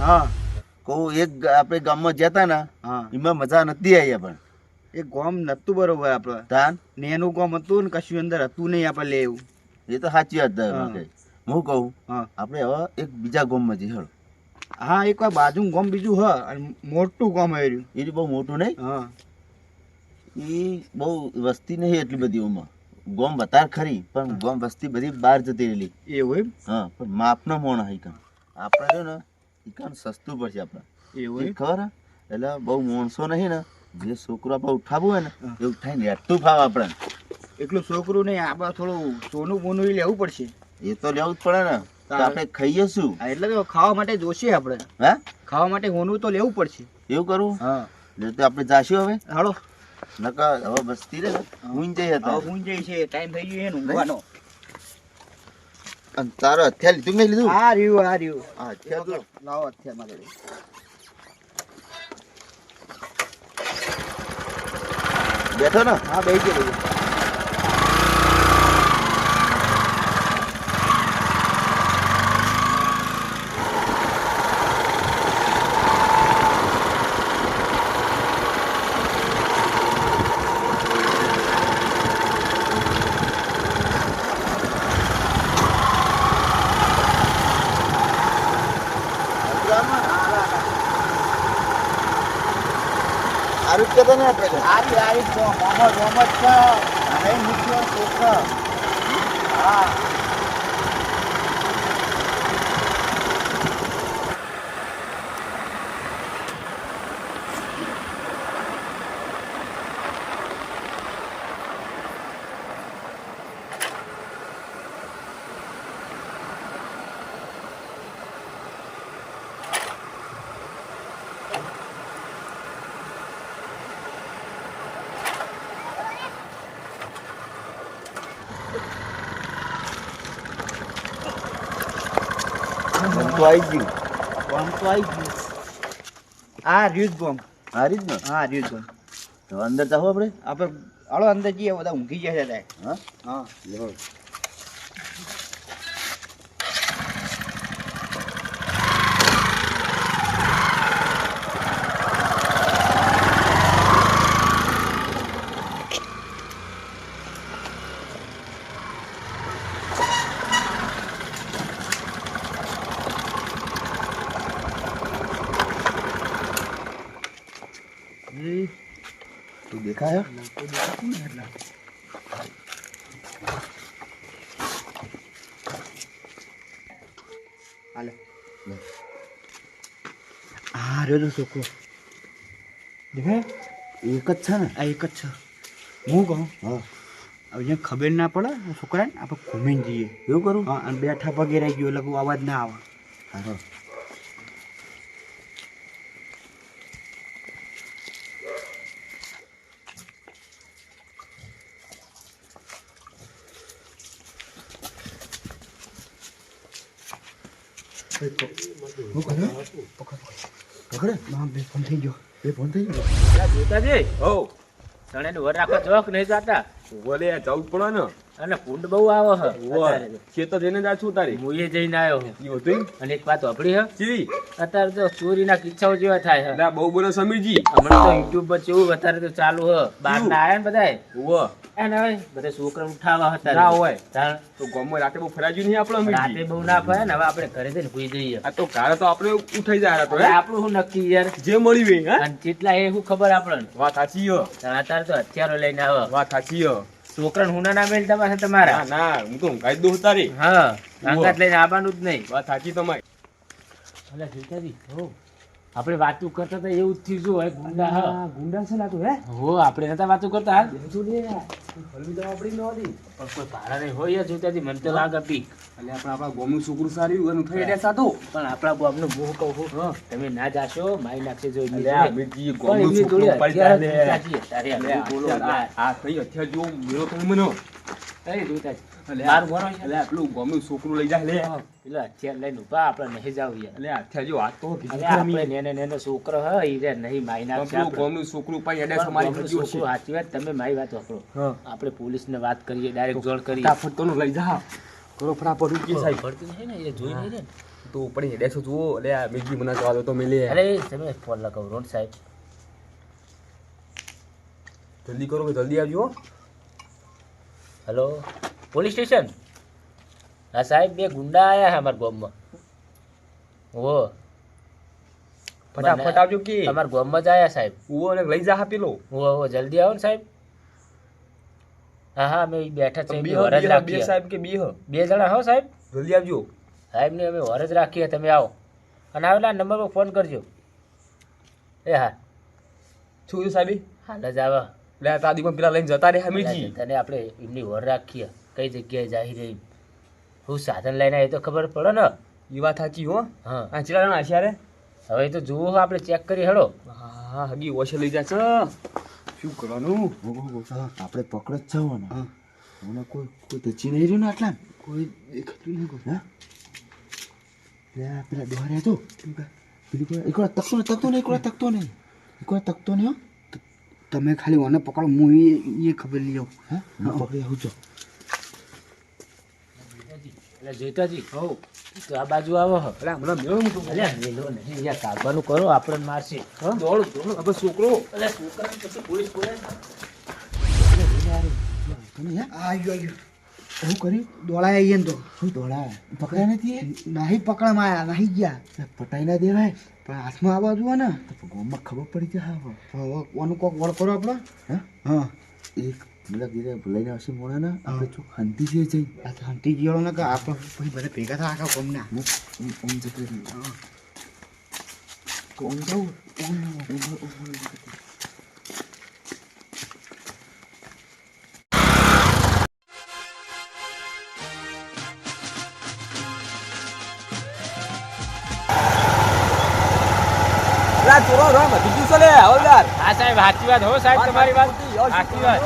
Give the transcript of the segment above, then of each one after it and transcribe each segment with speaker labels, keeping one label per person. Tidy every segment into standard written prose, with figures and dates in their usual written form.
Speaker 1: હા
Speaker 2: કહું એક આપણે ગામમાં જતા ને
Speaker 1: હા
Speaker 2: એમાં મજા નથી આવી પણ
Speaker 1: એ ગોમ નતું બરોબર આપણે
Speaker 2: તાન
Speaker 1: ને એનું ગોમ હતું ને કશું અંદર હતું નહીં આપણે લે એવું.
Speaker 2: એ તો સાચી વાત છે
Speaker 1: હા.
Speaker 2: કે હું કહું
Speaker 1: હા
Speaker 2: આપણે હવે એક બીજા ગામમાં જઈએ હેડો.
Speaker 1: હા એક વાર બાજુ ગોમ બીજું હ અને મોટું ગોમ આવ્યું.
Speaker 2: એ બહુ મોટું નહીં
Speaker 1: હા
Speaker 2: એ બહુ વસ્તી નહીં એટલી બધી ઓમાં ગોમ વધારે ખરી પણ ગોમ વસ્તી બધી બહાર જતી રહેલી.
Speaker 1: એવું એમ.
Speaker 2: હા પણ માપનો મોણ હઈ કાન આપણે જો ને એ કાન સસ્તું પડશે આપણે
Speaker 1: એવું
Speaker 2: એ
Speaker 1: એમ.
Speaker 2: ખબર હે? એટલે બહુ માણસો નહીં ને જે છોકરો આપણે ઉઠાવવું હોય ને
Speaker 1: હા.
Speaker 2: એ ઉઠાઈને હેઠતું ફાવે આપણે.
Speaker 1: એટલું છોકરું નહીં આપણે થોડું સોનું બોનું ય લેવું પડશે.
Speaker 2: એ તો લેવું જ પડે ને તો આપણે ખાઈએ શું?
Speaker 1: હા એટલે તો ખાવા માટે જોશે આપણે.
Speaker 2: હે
Speaker 1: ખાવા માટે હોનું તો લેવું પડશે.
Speaker 2: એવું કરવું
Speaker 1: હા
Speaker 2: એટલે તો આપણે જાશું હવે
Speaker 1: હાલો
Speaker 2: નકર હવે બસતી રહે ને ઊંઘ જઈએ હતા
Speaker 1: હવે હું જઈ છે ટાઈમ થઈ ગયો એનું ઊંઘવાનો.
Speaker 2: અને તારો હથિયાર લીધું મેં લીધું
Speaker 1: આ રહ્યું આ રહ્યું.
Speaker 2: હા હથિયાર તો
Speaker 1: લાવો અત્યારે મારે
Speaker 2: બેઠો ને
Speaker 1: હા બેસી ગયો.
Speaker 2: આરું જ કહેતો ને આપણે તો.
Speaker 1: આરી આરી મોહમ્મદ મોહમ્મદ છે અને મુખ્ય છોકરા. હા
Speaker 2: મને તો આવી ગયું
Speaker 1: ગોમ તો આવી ગયું. આ રહ્યું જ ગોમ.
Speaker 2: હારી જ ને
Speaker 1: હા રહ્યું જ ગોમ.
Speaker 2: તો અંદર જાવ આપણે
Speaker 1: આપણે હાલો અંદર જઈએ બધા ઊંઘી જાય છે.
Speaker 2: હા
Speaker 1: હા
Speaker 2: લો તું દેખાય
Speaker 1: હાલે આ રહ્યો તો છોકરો દેખાય
Speaker 2: એક જ છે ને
Speaker 1: આ એક જ છે. હું કહું
Speaker 2: હા
Speaker 1: હવે જેમ ખબર ના પડે છોકરાને આપણે ઘૂમીને જઈએ.
Speaker 2: એવું કરું
Speaker 1: હા અને બેઠા પગે રહી ગયો એટલે કોઈ અવાજ ના આવે.
Speaker 2: હા પકડે
Speaker 1: ના બે ફોન થઈ ગયો.
Speaker 2: એ ફોન થઈ ગયો
Speaker 3: જોતાજી
Speaker 4: હો
Speaker 3: તને વર રાખો જોક નહીં જાતા
Speaker 4: બોલે જવું જ પડે ને
Speaker 3: અને કુંડ બહુ આવે હ અત્યારે તો.
Speaker 4: ખેતર જઈને જા છું તારી
Speaker 3: હું એ જઈને આવ્યો હું.
Speaker 4: ઈ હતું
Speaker 3: અને એક વાત વાપરી હ
Speaker 4: ચીરી
Speaker 3: અત્યારે તો ચોરીના કિસ્સાઓ જેવા થાય હ
Speaker 4: એટલે બહુ બોલો સમીરજી
Speaker 3: હમણાં તો યુટ્યુબ પર કેવું અત્યારે તો ચાલુ હ બહાર ના આયા ને બધાય
Speaker 4: ઉવ્વ
Speaker 3: એને હવે બધા છોકરા ઉઠાવા હતા
Speaker 4: ના હોય.
Speaker 3: તાણ
Speaker 4: તો ગામમાં રાતે બહુ ફરાજ્યું નહીં આપણે
Speaker 3: રાતે
Speaker 4: અમીરજી
Speaker 3: બહુ ના ફરે ને હવે આપણે ઘરે જઈને સુઈ જઈએ
Speaker 4: આ તો કાલે તો આપણે ઉઠાઈ જાય તો
Speaker 3: હવે
Speaker 4: હે
Speaker 3: આપણું શું નક્કી યાર
Speaker 4: જે મળ્યું એ હે
Speaker 3: અને કેટલા એ શું ખબર આપણને
Speaker 4: વાત સાચી હો
Speaker 3: તાણ અત્યારે તો હથિયારો લઈને આવે
Speaker 4: વાત સાચી હો
Speaker 3: છોકરાને હુના ના મેળતા પાસે તમારા
Speaker 4: ના ના હું તો ઊંઘાઈ જ દઉં તારી
Speaker 3: હા અંગાત લઈને આવવાનું જ નહીં.
Speaker 4: વાત સાચી તમારી
Speaker 3: અલા જીતાજી આપણે વાતું કરતા હતા એવું જ થયું જો એક ગુંડા હ
Speaker 1: ગુંડા છે ના તું હે
Speaker 3: હો આપણે નતા વાતું કરતા હાલ પણ કોઈ ભાડા નહીં હોય યાર જીતાજી મને તો લાગે બીક
Speaker 4: એટલે આપણા ગોમનું છોકરું સારું એનું થઈ રહ્યા સાતો
Speaker 3: પણ આપણા બોબનું હું કહું છું તમે ના જાશો મારી નાખશે જો એમની
Speaker 4: એટલે
Speaker 3: જોડે.
Speaker 4: અમીરજી
Speaker 3: પણ
Speaker 4: ગોમનું
Speaker 3: એમની
Speaker 4: છોકરું
Speaker 3: જોડે
Speaker 4: પડી
Speaker 3: હથિયાર જ
Speaker 4: જાય
Speaker 3: જીતાજી, તારે
Speaker 4: એટલે
Speaker 3: હવે બોલો યાર.
Speaker 4: આ થઈ અત્યારે જો મેળો તમે મને
Speaker 3: કઈ જીતાજી?
Speaker 4: એટલે
Speaker 3: મારું ભરો છે?
Speaker 4: એટલે પેલું ગોમનું છોકરું લઈ જાય લે
Speaker 3: પેલો હથિયાર લઈને ઉભા આપણે નહીં જાવ યાર.
Speaker 4: એટલે અત્યારે જો વાત તો
Speaker 3: અરે આપણે નેને નેનો છોકરો હ ઈ રે નહીં મારી નાખશે
Speaker 4: પેલું
Speaker 3: આપણે.
Speaker 4: ગોમનું છોકરું પાઈ એડે
Speaker 3: પણ
Speaker 4: સમારી
Speaker 3: ગામનું
Speaker 4: ગયું
Speaker 3: છોકરું સાચી વાત તમે મારી વાત વાપરો
Speaker 4: હા
Speaker 3: આપણે પોલીસને વાત કરીએ ડાયરેક્ટ જોડ કરીએ
Speaker 4: ફટાફટ તો લઈ જા કરો ફટાફટ ઉકી સાહેબ
Speaker 3: ભરતું નહીં ને એ જોઈ નહીં રે ને.
Speaker 4: તો ઉપડી હેડે જુઓ લે આ મેગી મને જવા દો તો મેલે
Speaker 3: અરે તમે ફોન લગાવો રોડ સાહેબ.
Speaker 4: જલ્દી કરો કે જલ્દી આવજો હો.
Speaker 3: Hello police station. હા સાહેબ બે ગુંડા આયા છે અમારા ગામમાં. ઓ
Speaker 4: ફટાફટ આવજો કે
Speaker 3: અમારા ગામમાં જ આયા સાહેબ.
Speaker 4: ઉવો ને લઈ જા પેલો
Speaker 3: ઓ જલ્દી આવો ને સાહેબ. હા હા અમે બેઠા છે
Speaker 4: બે
Speaker 3: વરજ
Speaker 4: બે
Speaker 3: રાખીએ.
Speaker 4: સાહેબ કે બે
Speaker 3: બે જણા હો સાહેબ.
Speaker 4: જલ્દી આવજો.
Speaker 3: સાહેબને અમે વરજ રાખીએ તમે આવો અને આવેલા નંબર પર ફોન કરજો. એ હા
Speaker 4: શું છે સાહેબ
Speaker 3: હાલ જ આવે.
Speaker 4: લે આ તાદી પણ પેલા લઈને જતા રે હમીજી
Speaker 3: તને આપણે એમની વર રાખીએ કઈ જગ્યાએ જાહી રહી હું સાધન લઈને આવી તો ખબર પડે ને.
Speaker 4: એ વાત સાચી હો.
Speaker 3: હા
Speaker 4: આ ચેલા જણા હશે રે
Speaker 3: હવે એ તો જુઓ આપણે ચેક કરી હેડો.
Speaker 4: હા હગી ઓછે લઈ જા છે શું કરવાનું
Speaker 2: આપણે પકડ જ જાવ ને મને કોઈ દચી નહીં રહ્યું ને આટલા કોઈ દેખાતું નહીં કોઈ. હા પેલા ડોહારે તો પેલી એકવાર તકતો નહીં હો.
Speaker 1: તમે ખાલી ઓને પકડો હું એ ખબર લઈ આવું.
Speaker 2: હા હું પકડી આવું છું.
Speaker 3: એટલે જોઈતાજી હો તો આ બાજુ આવો હો.
Speaker 4: અરે મને મેળો મૂકો
Speaker 3: અલ્યા મેલો નહીં અહીંયા કાગવાનું કરો આપણને મારશે.
Speaker 4: દોડ હવે છોકરો
Speaker 3: અલ્યા છોકરાને પછી પોલીસ બોલાય.
Speaker 1: આવ્યો
Speaker 2: શું કર્યું?
Speaker 1: દોડાય આવીએ ને તો
Speaker 2: શું દોડા પકડ્યા નથી?
Speaker 1: નહીં પકડવામાં આવ્યા નહીં ગયા
Speaker 2: પટાઈ ના દેવાય
Speaker 1: પણ હાથમાં આવવા જુઓ ને
Speaker 2: તો ગોમમાં ખબર પડી જાય.
Speaker 1: હવે કોનું કોક વળ કરો આપણે.
Speaker 2: હા
Speaker 1: હા
Speaker 2: એક પેલા ગીરે લઈને આવશે મોડા ને આપણે ચોક હંતી છે જઈ
Speaker 1: આ શાંતિ ગયો ને કે આપણે પછી બધા ભેગા થાય આખા કોમના
Speaker 2: ઓમ જતો ઓમ જાઉં
Speaker 4: લા ચોરો રામ બીજું છે લે હવલદાર
Speaker 3: હા સાહેબ સાચી વાત હો સાહેબ તમારી વાત સાચી વાત.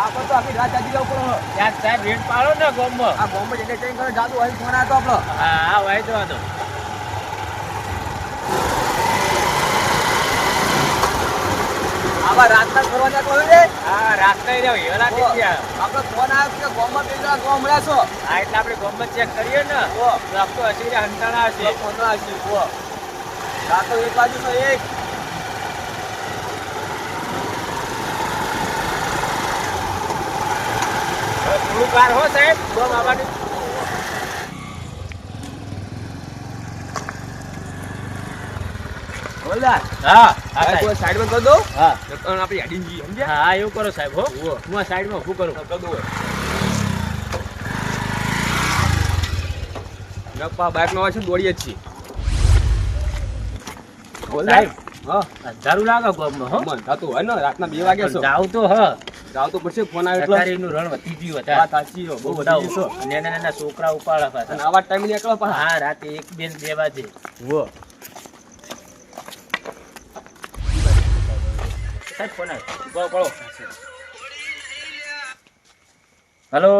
Speaker 4: આ પણ તો આખી રાત જાગી જવું પડે
Speaker 3: યાર સાહેબ રેડ પાડો ને ગામમાં.
Speaker 4: આ બોમ્બ જેને ચેન્જ કરે જાદુ હોય ફોન આવ્યો આપણો
Speaker 3: હા હા વાય તો વાંધો.
Speaker 4: આવા રાતના ફરવાના કહો રે
Speaker 3: હા રાસ્તા રહ્યો હેલા થઈ ગયા.
Speaker 4: આપણો ફોન આવ્યો કે બોમ્બમાં બે જણા જોવા મળ્યા છો
Speaker 3: હા એટલે આપણે ગામમાં ચેક કરીએ ને તો આખો હસી હંતાણા હશે.
Speaker 4: ફોન આવશે ઓ રાતો એક બાજુ તો એક
Speaker 3: થોડું કાર હો સાહેબ ગામ આવવાની.
Speaker 4: હવલદાર
Speaker 3: હા હા
Speaker 4: આ
Speaker 3: સાહેબ.
Speaker 4: કોઈ સાઈડમાં કરી દો
Speaker 3: હા
Speaker 4: નકર આપણે હેડીને જઈએ સમજ્યા
Speaker 3: હા એવું કરો સાહેબ હો. હું આ સાઈડમાં ઊભું કરું.
Speaker 4: કરી દો ગપ્પા બાઇક નો છે દોડીએ જ છીએ
Speaker 3: સાહેબ
Speaker 4: હા
Speaker 3: અંધારું લાગે ગામમાં હો.
Speaker 4: મન થતું હોય ને રાતના 2 વાગ્યા છો
Speaker 3: જાવ તો હ
Speaker 4: જાવ તો પડશે ફોન આવ્યો એટલે
Speaker 3: સરકારીનું રણ વધી ગયું
Speaker 4: વાત
Speaker 3: હતા.
Speaker 4: સાચી હો બહુ
Speaker 3: બધા
Speaker 4: વધી ગઈ છે
Speaker 3: નાના નાના છોકરા ઉપાડા
Speaker 4: અને
Speaker 3: પાછા.
Speaker 4: આવા ટાઈમે નીકળો પણ
Speaker 3: હા રાતે 1 2 વાગે.
Speaker 4: વો
Speaker 3: સાહેબ ફોન આવ્યો. બોલો બોલો. હેલો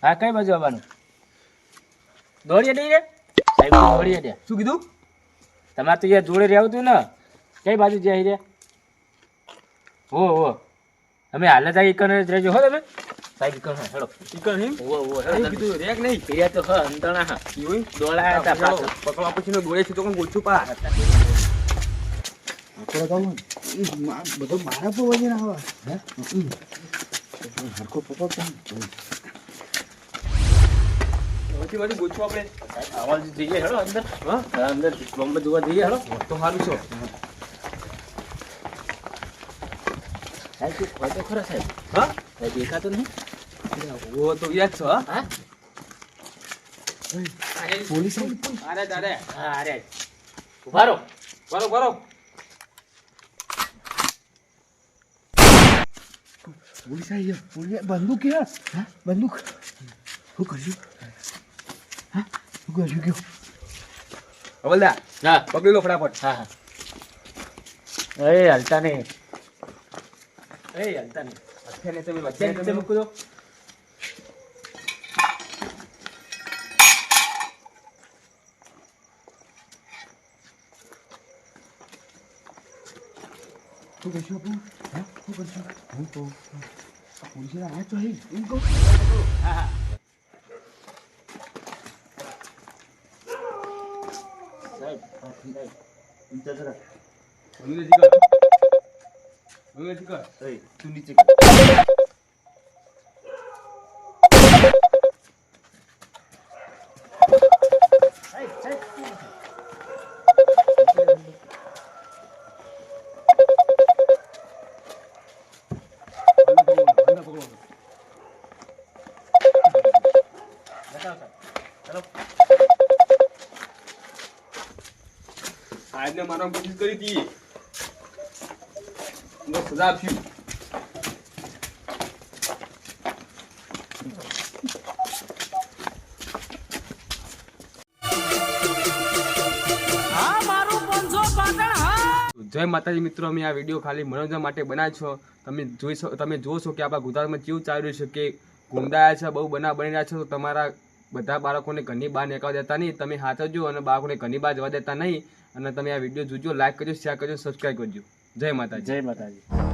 Speaker 3: હા કઈ બાજુ આવવાનું? દોડીએ દઈ રે સાહેબ દોડીએ દે.
Speaker 4: શું કીધું
Speaker 3: તમારે તો અહીંયા જોડે રહેવું હતું ને કઈ બાજુ જાય રે? હો અમે હાલ જ આવી જ રહેજો હો તમે સાહેબ ઈકણ હેડો.
Speaker 4: ટીકર હિમ
Speaker 3: ઓ
Speaker 4: એવું કીધું રેક નહીં
Speaker 3: એ તો હ અંતણા હા
Speaker 4: એવું
Speaker 3: દોડાયા હતા પાછળ.
Speaker 4: પકડવા પછી દોડે છે તો કોણ ગોચું પા
Speaker 1: બધો મારા પર વજન આવે
Speaker 2: હરકો પકડ
Speaker 4: પછી પછી ગોચું આપણે
Speaker 3: આવાજ જઈએ હેડો અંદર.
Speaker 4: હા
Speaker 3: અંદર બોમ્બ જોવા જઈએ હેડો.
Speaker 4: તો સારું છો
Speaker 3: સાહેબ તું ખોય તો ખરા સાહેબ.
Speaker 4: હા
Speaker 3: સાહેબ દેખાતો નહીં.
Speaker 4: ઓ તો યાદ છો હા
Speaker 3: હા
Speaker 2: પોલીસ
Speaker 4: અરે દાદા
Speaker 3: હા અરે ઉભા રહો.
Speaker 4: કરો કરો
Speaker 2: પોલીસ આવી ગયો.
Speaker 1: બંદૂક કે બંદૂક
Speaker 2: શું કર્યું?
Speaker 1: શું કર્યું કયો
Speaker 4: હવલદાર
Speaker 3: હા
Speaker 4: પકડી લો ફટાફટ
Speaker 3: હા હા એ હલતા નહીં. એ હલતા નહીં.
Speaker 4: અત્યારે તમે
Speaker 3: નીચે
Speaker 4: વચ્ચે
Speaker 3: નીચે મૂકી દો.
Speaker 1: શું કરશું આપણે શું કરશું હું તો પોલીસ આવ્યા તો એમ કહું
Speaker 3: હા હા
Speaker 2: ઊંચા જરા.
Speaker 4: અંગ્રેજી કર. અંગ્રેજી કર.
Speaker 2: એય, તું નીચે કર.
Speaker 4: સાહેબને મારવાની કોશિશ કરી હતી. એને સજા આપી. જય માતાજી મિત્રો, અમે આ વિડીયો ખાલી મનોરંજન માટે બનાવ્યો છો. તમે જોશો કે આપણા ગુજરાતમાં કેવું ચાલી રહ્યું છે કે ગુંડા છે, બહુ બનાવ બની રહ્યા છે. તો તમારા બધા બાળકોને ઘરની બહાર નીકળવા દેતા નહીં. તમે સાચવજો અને બાળકોને ઘરની બહાર જવા દેતા નહીં. અને તમે આ વિડીયો જોજો, લાઈક કરજો, શેર કરજો, સબસ્ક્રાઈબ કરજો. જય માતાજી.
Speaker 1: જય માતાજી.